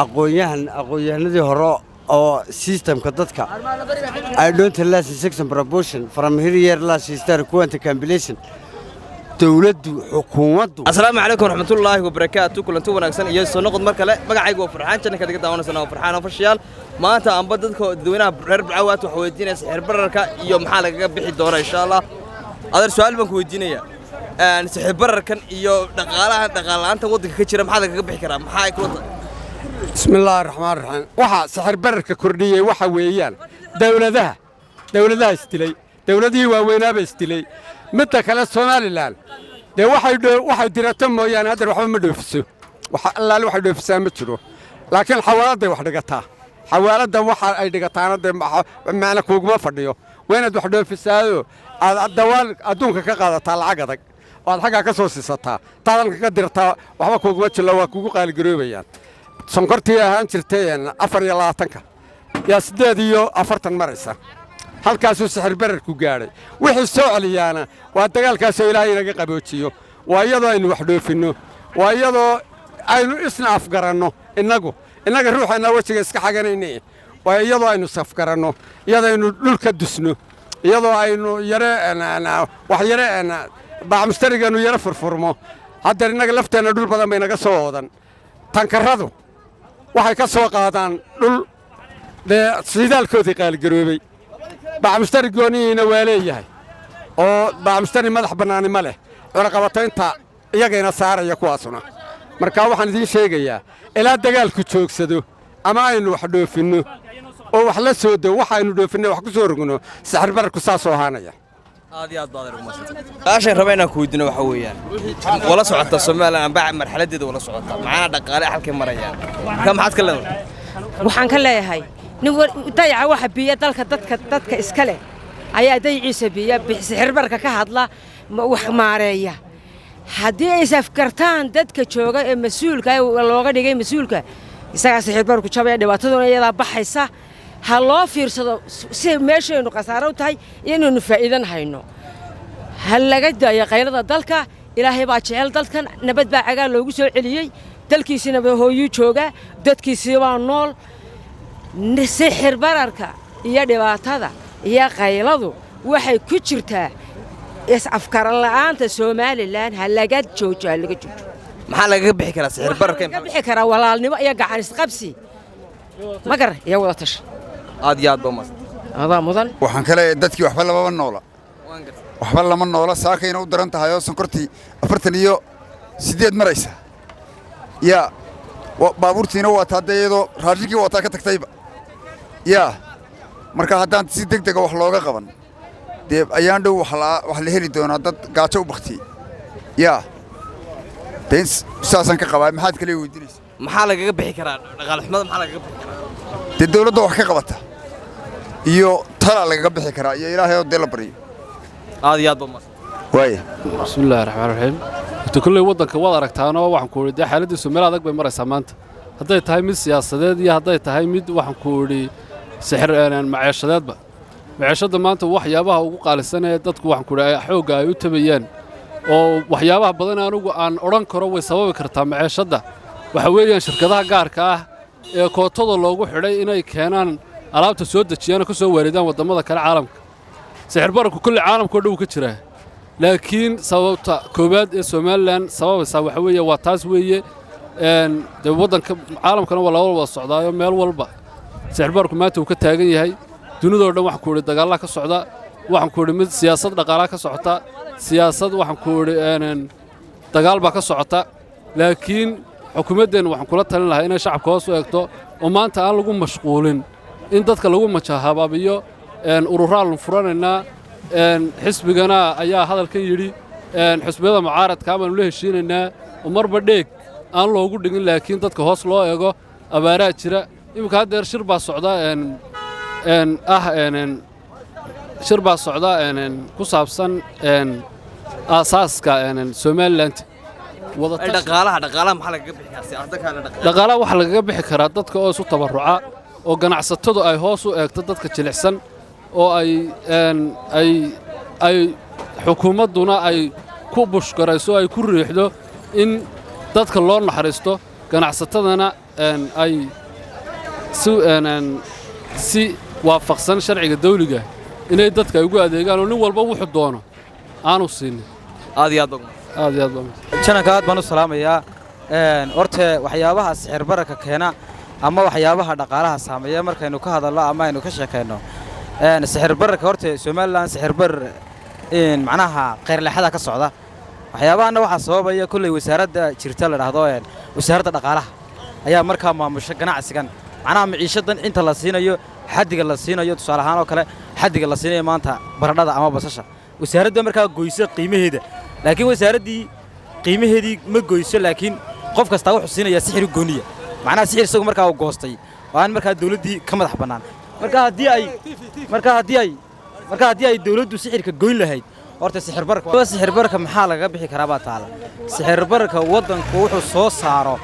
aqoonyahanadii hore oo systemka dadka I don't last section proportion from here last sister quanta compilation dawladdu xukuumaddu. Assalaamu calaykum waraxmatullaahi wabarakaatuh kulanti wanaagsan iyo soo noqod mar kale magacaygu waa Farxaan Janka kaga daawanaysan waa Farxaan official maanta aan dadka dadweynaha reer Bacawat wax weydiinaysa xir bararka iyo maxaa laga bixi doona insha Allah adar su'aal baan ku weydiinaya sixir bararkan iyo dhaqaalaanta waddanka ka jira maxaa laga bixi karaa maxaa ay ku wada bismillaahir rahmaanir rahiim waxa sixir bararka kordhiyay waxa weeyaan dawladaha istilay dawladii waaweynaba istilay midda kale Soomaaliland de waxay dirato mooyaan hadda waxba ma dhoofiso waxa allaale waxay dhoofisaa ma jiro laakiin xawaalada wax dhigataa xawaalada waxa ay dhigataana de macna kuuguma fadhiyo weenad wax dhoofisaado aad dawal adduunka ka qaadataa lacag adag oo aad xagga ka soo siisataa taadanka ka dirtaa waxba kuuguma jiro waa kuugu qaali garoobayaan sonkortii ahaan jirtay 24 yaa 48 maraysa halkaasuu sixir bararku gaadhay wixii soo celiyaana waa dagaalkaas oo Ilaahay inaga qaboojiyo waa iyadoo aynu wax dhoofinno waa iyadoo aynu isna afgaranno inaga ruuxana wajiga iska xaganayna waa iyadoo aynu safgaranno iyadoo aynu dhulka dusno iyadoo aynu wax yare baamstariganu yara furfurmo hadda inaga lafteena dhul badan bay naga soo oodan tankaradu waxay ka soo qaadaan dhul sidaalkoodii qaali garoobay baamstari gooniina waa leeyahay oo baamstari madax banaani ma leh warqabataynta iyagayna saaraya kuwaasuna marka waxaan idin sheegayaa ilaa dagaalku joogsado ama aynu wax dhoofinno oo wax la soo dhow waxaynu dhoofinno wax ku soo rogno sixir bararku saasoo ahaanaya aad baad taashay rabayna ku weydiino waxa weeyaan wala socota Soomaaliland baa marxaladeeda wala socota macna dhaqaale halkay marayaan ka maxad ka leedahay waxaan ka leeyahay dayaca waxa biya dadka iska leh ayaa dayciisa biya sixir bararka ka hadla wax maareeya haddii ay safkartaan dadka jooga ee mas'uulka looga dhigay mas'uulka isaga sixir bararku jabay dhibaataduna iyada baxaysa ha loo fiirsado si meeshaynu qasaaro tahay inaynu faa'iidan hayno hal laga daayo qaylada dalka Ilaahay baa jecel dalkan nabad baa caga loogu soo celiyay dalkiisina hooyu jooga dadkiisii waa nool sixir bararka iyo dhibaatada iyo qayladu waxay ku jirtaa afkaran la'aanta Soomaaliland ha laga joojo maxaa laga bixi karaa sixir bararka laga bixi karaa walaalnimo iyo gacan isqabsi magar iyo wada tash aad baa mudan waxaan kale dadkii waxba lama noola saakayna u daran tahay oo sonkortii 48 maraysa ya baabuurtiina waa taadeedo raashinkii waa taa ka tagtayba ya marka haddaan si degdeg wax looga qaban de ayaan dhow wax la heli doonaa dad gaajo u baqti ya bens saasan ka qabaa maxaad kale weydiinaysaa maxaa laga bixi karaa dhaqaale xumada maxaa laga bixi karaa de dawladda wax ka qabata iyo tala laga bixi karaa iyo Ilaahay oo dela bariyo aad baa way bismillaahir rahmaanir rahiim inta kulay waddanka wada aragtaano waxaan ku weydiiyay xaaladda Soomaaliland adag bay maraysaa maanta hadday tahay mid siyaasadeed iyo hadday tahay mid waxaan ku weydiiyay sixir maciishadeedba maciishada maanta waxyaabaha ugu qaalisan ee dadku waxaan ku weydiiyay xoogga ay u tabayaan oo waxyaabaha badan anigu aan oran karo way sababi kartaa maciishada waxa weeyaan shirkadaha gaarka ah ee kootada loogu xidhay inay keenaan alaabta soo dajiyaan oo ka soo wareedaan wadamada kale caalamka sixir bararku kulli caalamka oo dhow ka jira laakiin sababta koobaad ee Soomaaliland sababaysa waxa weeye waa taas weeye de waddanka caalamkana waa wada socdaayo meel walba sixir bararku maanta uu ka taagan yahay dunida oo dhan wax ku wada dagaal ka socda waxaan ku wada mid siyaasad dhaqaale ka socota siyaasad waxaan ku wada dagaal ba ka socota laakiin xukuumaddeena waxaan kula talin lahaa inay shacabka hoos u eegto oo maanta aan lagu mashquulin in dadka lagu majahaababiyo ururaal furanayna xisbigana ayaa hadalkan yiri xisbiyada mucaaradka ama la heshiinayna oo marba dheeg aan loogu dhigin laakiin dadka hoos loo eego abaara jira imka hadeer shir baa socda shir baa socda ku saabsan aasaaska Soomaaliland dhaqaalaha maxaa laga bixi karaa siyaasadda kale dhaqaalaha waxa laga bixi karaa dadka oo isu tabaruca oo ganacsatadu ay hoos u eegto dadka jilicsan oo ay xukuumaduna ay ku bushkarayso ay ku riixdo in dadka loo naxariisto ganacsatadana ay si waafaqsan sharciga dawliga inay dadka ay ugu adeegaan oo nin walba wuxuu doono aanu siinin aad iyo aad jananka aad baan u salaamayaa horta waxyaabaha sixir bararka keena ama waxyaabaha dhaqaalaha saameeya markaynu ka hadalno ama aynu ka sheekayno sixir bararka horta Soomaaliland sixir barar macnaha qeyr leexada ka socda waxyaabahaana waxa sababaya kulay wasaaradda jirta la raahdo wasaaradda dhaqaalaha ayaa markaa maamusha ganacsigan macnaha maciishadan inta la siinayo xaddiga la siinayo tusaale ahaan oo kale xaddiga la siinayo maanta baradhada ama basasha wasaaradda markaa goyso qiimaheeda laakiin wasaaraddii qiimaheedii ma goyso laakiin qof kasta wuxuu siinayaa sixir gooniya macnaha sixir isagu markaa uu goostay waan markaa dawladdii ka madax bannaan markaa haddii ay dawladdu sixirka goyn lahayd horta sixir bararka maxaa laga bixi karaa baa taala sixir bararka waddanku wuxuu soo saaro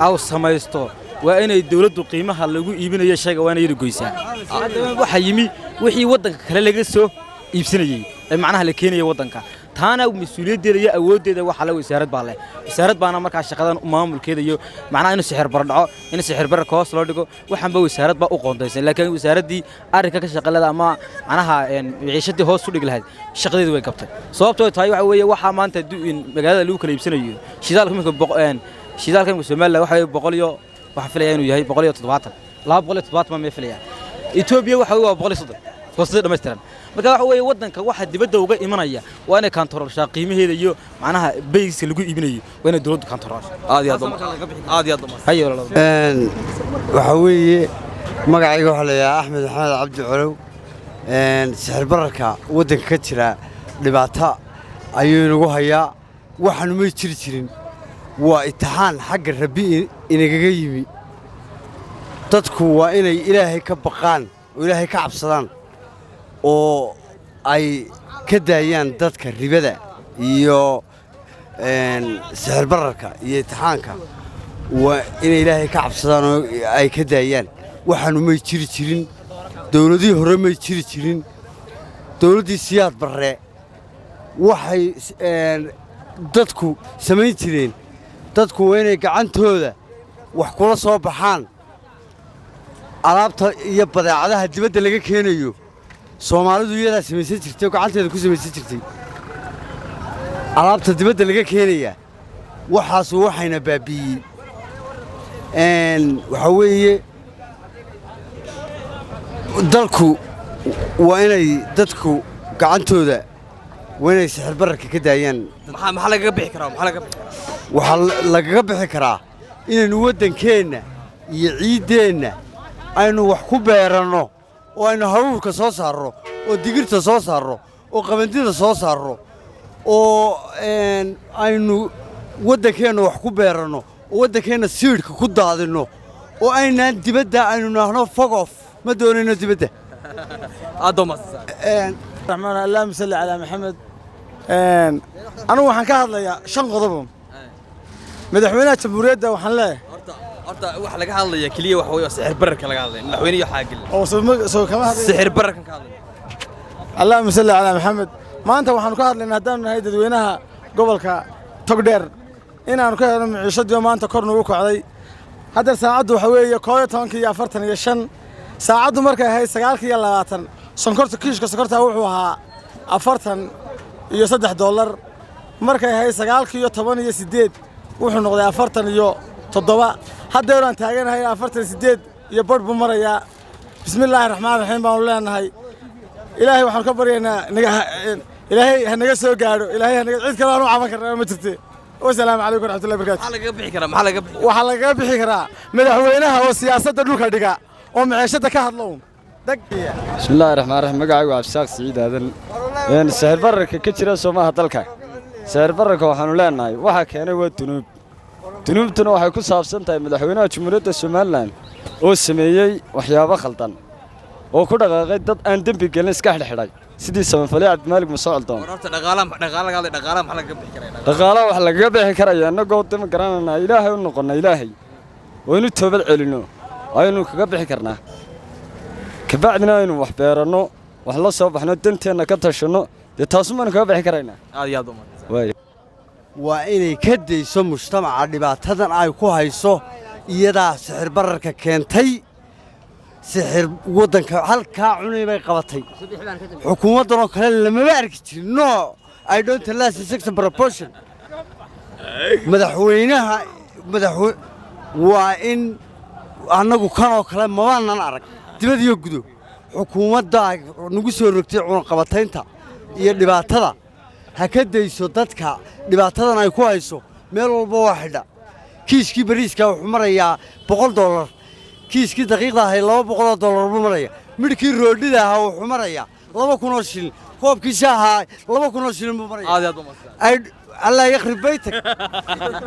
aw samaysto waa inay dawladdu qiimaha lagu iibinayo shayga waa inay goysaa waxa yimi wixii waddanka kale laga soo iibsanayay ee macnaha la keenayo waddanka taana mas'uuliyaddeeda iyo awooddeeda waxa la wasaarad baana markaa shaqadan maamulkeeda iyo macnaha inuu sixir bar dhaco in sixir bararka hoos loo dhigo waxaan ba wasaarad ba u qoondaysay laakiin wasaaraddii arrinka ka shaqalada ama macnaha maciishadii hoos u dhig lahayd shaqadeedu way qabtay sababtoo tahay waxa weeye waxa maanta magaalada lagu kala iibsanayo shidaalka Soomaaliland waxa 100 waxa filayaa inuu yahay 170 270 ma filayaa Ethiopia waxa waa 130 qoysas dhameystiran marka waxa weeye waddanka waxa dibadda uga imanaya waa inay kantaroolshaa qiimaheeda iyo macnaha bayska lagu iibinayo waa inay dawladdu kantaroolshaa aad iyo waxa weeye magacayga waxa la yiraahdaa Axmed Cabdi Colow sixir bararka waddanka ka jira dhibaato ayuu nagu hayaa waxaan ma jirin waa imtixaan xagga Rabbi inaga yimi dadku waa inay Ilaahay ka baqaan oo Ilaahay ka cabsadaan oo ay ka daayaan dadka ribada iyo sixir bararka iyo imtixaanka waa inay Ilaahay ka cabsadaan oo ay ka daayaan waxaanu ma jirin dawladii hore ma jirin dawladii siyaad barre waxay dadku samayn jireen dadku waa inay gacantooda wax kula soo baxaan alaabta iyo badeecadaha dibadda laga keenayo Soomaalidu iyada samaysan jirtay gacanteeda ku samaysan jirtay alaabta dibadda laga keenaya waxaas waxayna baabi'iyeen waxa weeye dalku waa inay dadku gacantooda waa inay sixir bararka ka daayaan maxaa laga bixi karaa waxa laga bixi karaa inaynu waddankeena iyo ciideenna aynu wax ku beeranno oo aynu haruurka soo saarro oo digirta soo saarro oo qabandida soo saarro oo aynu waddankeena wax ku beeranno oo waddankeena siidhka ku daadinno oo aynaan dibadda aynu naahno fogof ma doonayno dibadda raxmaan allaahumma salli calaa maxamed anigu waxaan ka hadlayaa 5 qodob madaxweynaha jamhuuriyadda waxaan leeyahay horta wax laga hadlaya kaliya wax weeye sixir bararka laga hadlay madaxweynaha xaagil oo soo kama hadlay sixir bararka ka hadlay allaahumma salli calaa maxamed maanta waxaan ka hadlaynaa haddaan nahay dadweynaha gobolka Togdheer inaanu ka helno maciishadii maanta kor nagu kacday hadda saacadu waxa weeye 12:45 saacadu markay ahayd 9:20 sonkorta kiishka sonkorta wuxuu ahaa $43 markay ahayd 9:18 wuxuu noqday 47 hadda aan taaganahay 48 iyo badh buu marayaa bismillaahir rahmaanir rahiim baan leenahay ilaahay waxaan ka baryaynaa ilaahay ha naga soo gaaro ilaahay ha naga cid kale aan u caban karnaa ma jirtee wassalaamu calaykum waraxmatullaahi wabarakaatuh waxa laga bixi karaa madaxweynaha oo siyaasadda dhulka dhiga oo maciishada ka hadlo bismillaahir rahmaanir rahiim magacaygu Absaaq Saciid Aadan sixir bararka ka jira Soomaaliya dalka sixir bararka waxaanu leenahay waxa keenay waa dunuubtuna waxay ku saabsan tahay madaxweynaha Jamhuuriyadda Soomaaliland oo sameeyay waxyaabo khaldan oo ku dhaqaaqay dad aan dambi gelin iska xidhay sidii samafalay Cabdimaalig Musaacid doon dhaqaalaha wax laga bixi karayaa annagoo dima garanayna Ilaahay u noqonay Ilaahay oo inuu toobad celino aynu kaga bixi karnaa kabacdina aynu wax beerano wax la soo baxno danteena ka tashano taasoo man kaga bixi karaynaa waa inay ka dayso mujtamaca dhibaatadan ay ku hayso iyadaa sixir bararka keentay sixir waddanka halkaa cunay bay qabatay xukuumaddan oo kale lamama arki jirin no I don't last sex proportion madaxweynaha waa in annagu kan oo kale mabaanan arag dibad iyo gudo xukuumadda nagu soo rogtay cunaqabataynta iyo dhibaatada ha ka dayso dadka dhibaatadan ay ku hayso meel walba waa xidha kiiskii bariiska wuxuu marayaa $100 kiiskii daqiiqda ahay $200 buu maraya midhkii roodhida ahaa wuxuu marayaa 2,000 shilin koobkii shaaha 2,000 shilin buu maraya aad u mas'uul Allah yakhri baytak